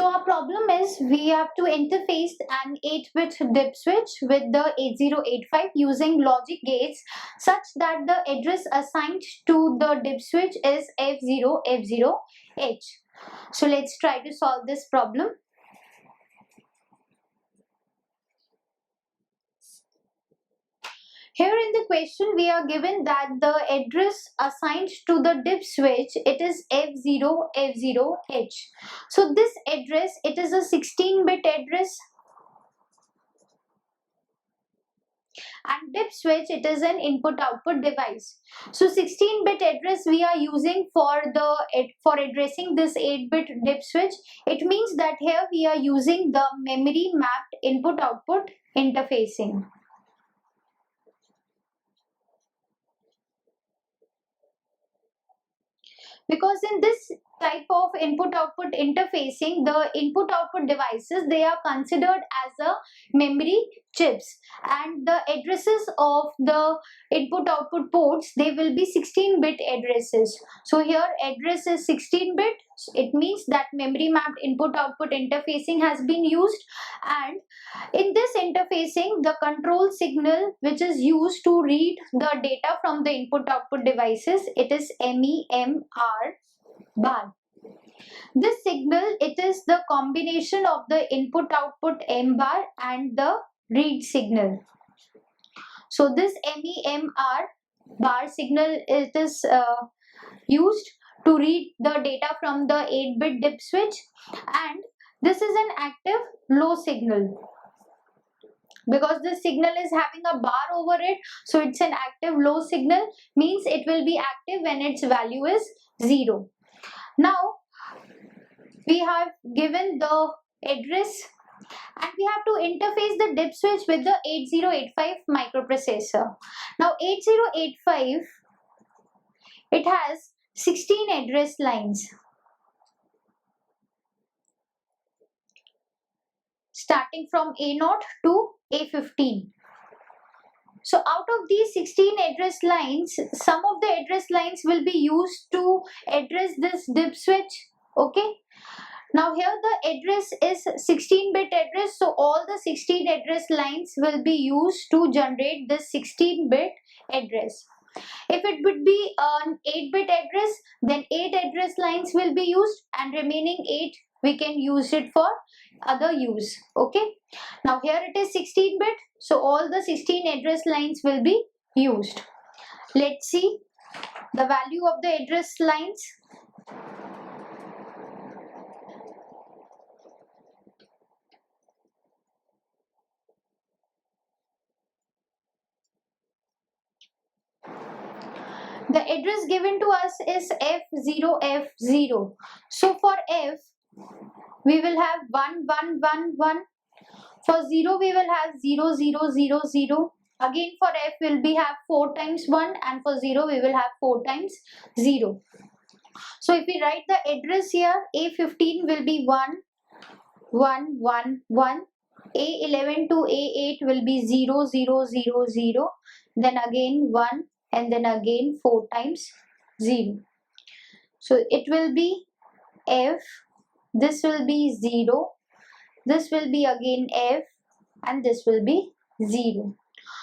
So our problem is we have to interface an 8-bit dip switch with the 8085 using logic gates such that the address assigned to the dip switch is F0 F0H. So let's try to solve this problem. Here in the question we are given that the address assigned to the dip switch, it is F0 F0H. So this address, it is a 16-bit address, and dip switch, it is an input output device. So 16-bit address we are using for addressing this 8-bit dip switch. It means that here we are using the memory mapped input output interfacing. Because in this type of input output interfacing, the input output devices, they are considered as a memory chips, and the addresses of the input output ports, they will be 16-bit addresses. So here address is 16-bit. It means that memory mapped input output interfacing has been used, and in this interfacing the control signal which is used to read the data from the input output devices, it is MEMR bar. This signal, it is the combination of the input output M bar and the read signal. So this MEMR bar signal, it is used to read the data from the 8-bit dip switch, and this is an active low signal. Because the signal is having a bar over it, so it's an active low signal, means it will be active when its value is 0. Now we have given the address and we have to interface the dip switch with the 8085 microprocessor. Now 8085, it has 16 address lines starting from A0 to A15. So out of these 16 address lines, some of the address lines will be used to address this dip switch. Okay. Now here the address is 16-bit address, so all the 16 address lines will be used to generate this 16-bit address. If it would be an 8-bit address, then 8 address lines will be used, and remaining 8 we can use it for other use. Okay. Now here it is 16-bit, so all the 16 address lines will be used. Let's see the value of the address lines. The address given to us is F0 F0. So for F we will have 1 1 1 1. For 0 we will have 0 0 0 0. Again for F will be have 4 times 1, and for 0 we will have 4 times 0. So if we write the address here, A15 will be 1 1 1 1. A11 to A8 will be 0 0 0 0. Then again 1, and then again 4 times 0. So it will be F, this will be 0, this will be again F, and this will be 0.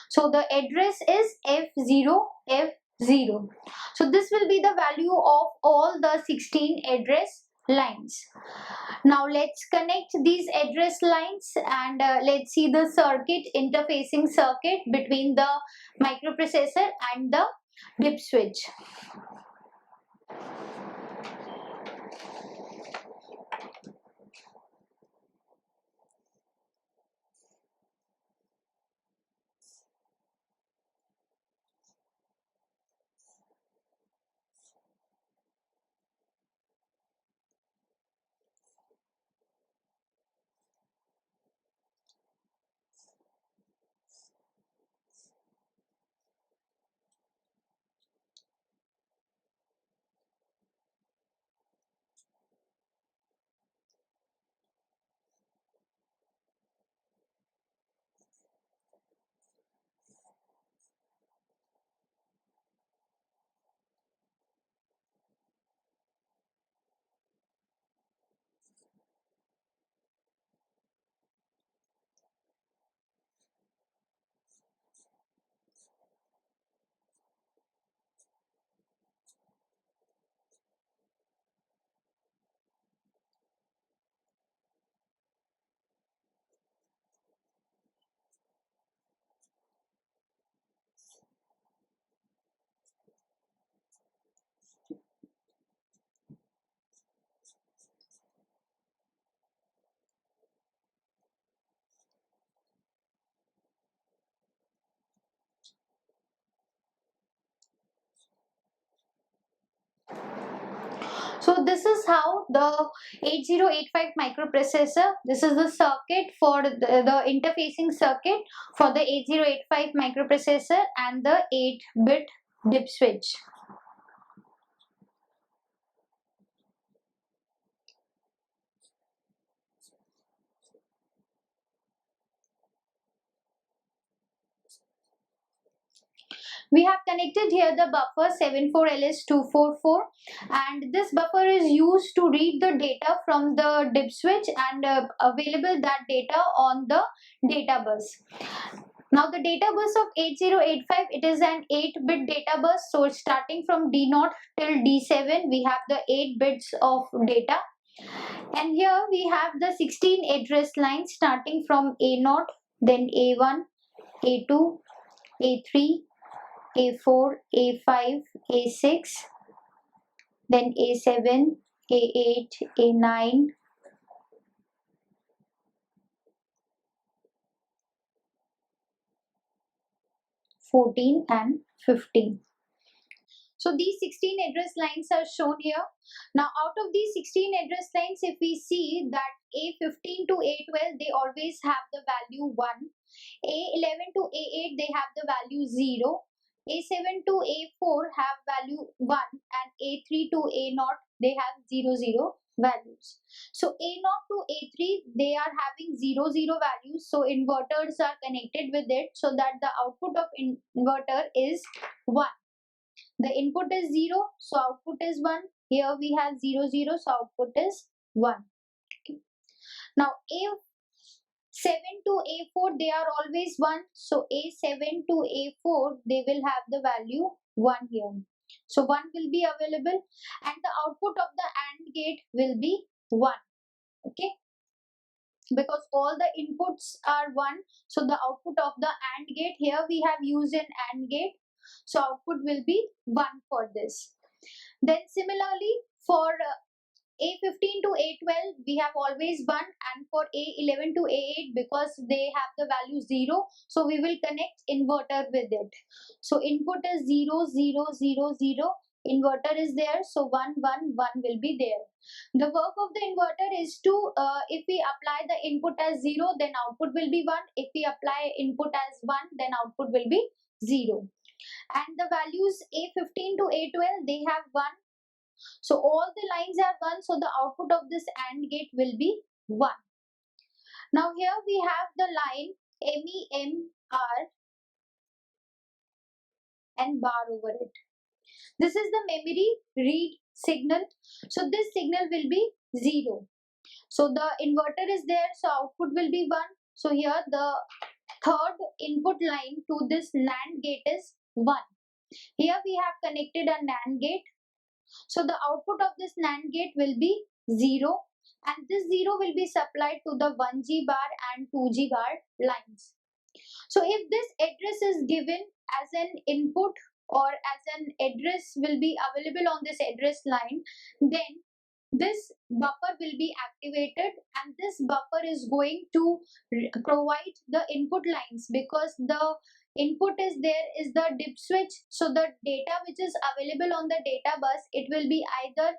So the address is F0 F0. So this will be the value of all the 16 address lines. Now let's connect these address lines, and let's see the circuit, interfacing circuit between the microprocessor and the dip switch. So this is how the 8085 microprocessor, this is the circuit for the interfacing circuit for the 8085 microprocessor and the 8-bit dip switch. We have connected here the buffer 74LS244, and this buffer is used to read the data from the dip switch and available that data on the data bus. Now the data bus of 8085, it is an 8-bit data bus. So starting from D0 till D7, we have the 8 bits of data. And here we have the 16 address lines starting from A0, then A1, A2, A3, A4, A5, A6, then A7, A8, A9, 14 and 15. So these 16 address lines are shown here. Now out of these 16 address lines, if we see that A15 to A12, they always have the value 1. A11 to A8, they have the value 0. A7 to A4 have value 1, and A3 to A0, they have 0 values. So A0 to A3, they are having 0 values. So inverters are connected with it so that the output of inverter is 1. The input is 0, so output is 1. Here we have 0, so output is 1. Okay. Now A7 to A4, they are always 1. So A7 to A4, they will have the value 1 here. So 1 will be available, and the output of the AND gate will be 1. Okay. Because all the inputs are 1, so the output of the AND gate, here we have used an AND gate. So output will be 1 for this. Then similarly for A15 to A12, we have always 1, and for A11 to A8, because they have the value 0, so we will connect inverter with it. So input is 0, 0, 0, 0. Inverter is there, so 1, 1, 1 will be there. The work of the inverter is to, if we apply the input as 0, then output will be 1. If we apply input as 1, then output will be 0. And the values A15 to A12, they have 1. So all the lines are 1, so the output of this AND gate will be 1. Now here we have the line MEMR and bar over it. This is the memory read signal. So this signal will be 0. So the inverter is there, so output will be 1. So here the third input line to this NAND gate is 1. Here we have connected a NAND gate. So the output of this NAND gate will be 0, and this 0 will be supplied to the 1G bar and 2G bar lines. So if this address is given as an input or as an address will be available on this address line, then this buffer will be activated, and this buffer is going to provide the input lines, because the input is there is the dip switch. So the data which is available on the data bus, it will be either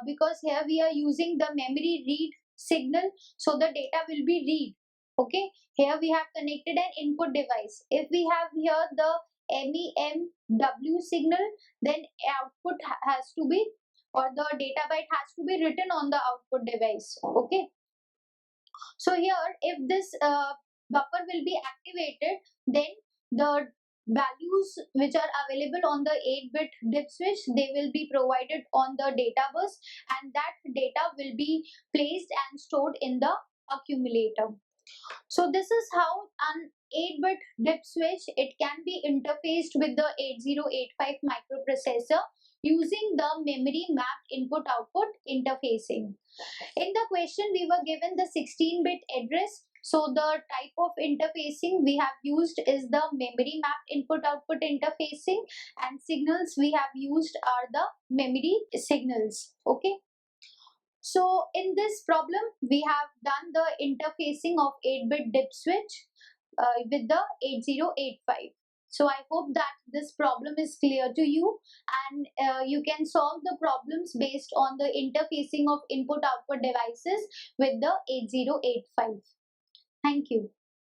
because here we are using the memory read signal, so the data will be read. Okay, here we have connected an input device. If we have here the MEMW signal, then output has to be, or the data byte has to be written on the output device. Okay, so here if this buffer will be activated, then the values which are available on the 8-bit dip switch, they will be provided on the data bus, and that data will be placed and stored in the accumulator. So this is how an 8-bit dip switch, it can be interfaced with the 8085 microprocessor using the memory mapped input output interfacing. In the question we were given the 16-bit address, so the type of interfacing we have used is the memory mapped input output interfacing, and signals we have used are the memory signals. Okay. So in this problem, we have done the interfacing of 8-bit dip switch with the 8085. So I hope that this problem is clear to you, and you can solve the problems based on the interfacing of input output devices with the 8085. Thank you.